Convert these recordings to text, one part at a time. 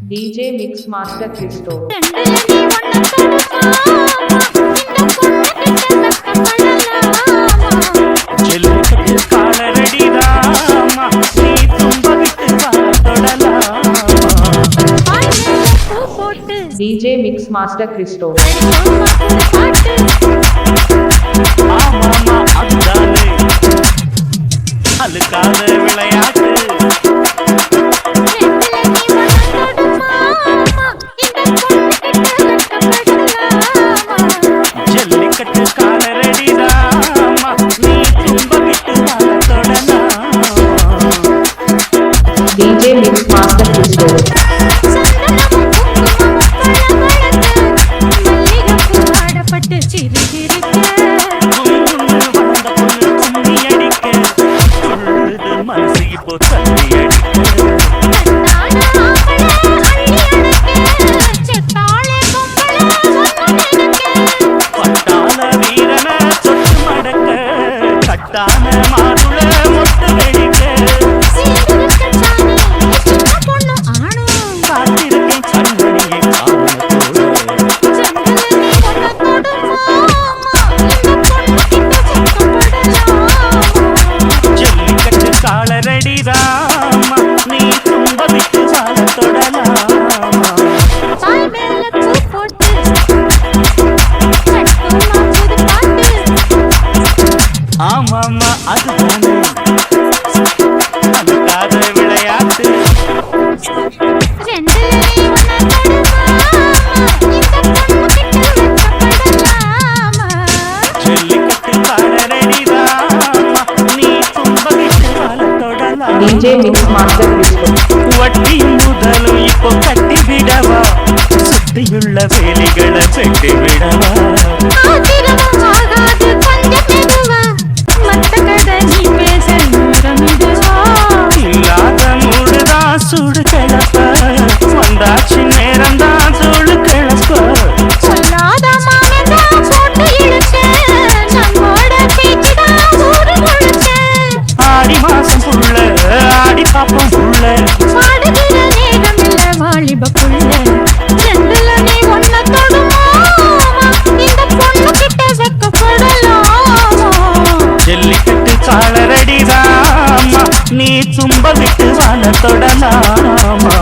DJ Mix Master Cristo. DJ Mix Master Cristo. DJ Mix Master Cristo. ஆமாமா அதுதானே அதுக்காத விளையாட்டு ஜல்லிக்கட்டு காலரடிதாமா நீ தும்பகிட்டு வாழத்தொடலாம் DJ Mix Master Cristo. வட்டியும் முதலும் இப்போ கட்டி விடவா சுத்தியுள்ள வேலிகளை செட்டி விடவா இல்லாத மூடுதான் சுடு கிளப்ப வந்தாச்சு நேரம்தான் சூடு கிளப்ப ஆடி மாசம் புள்ள ஆடி பாப்பம் புள்ள ஜல்லிக்கட்டு காலரடிதாமா நீ தும்ப விட்டு வாழ தொடலாமா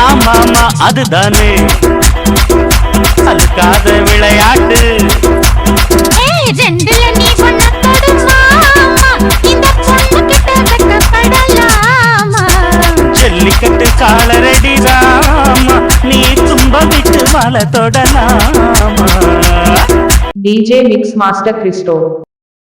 ஆமாமா அதுதானே அதுக்காத விளையாட்டு ஜல்லிக்கட்டு காலரடிதாமா நீ தும்ப விட்டு வாழ தொடலாமா DJ Mix Master Cristo.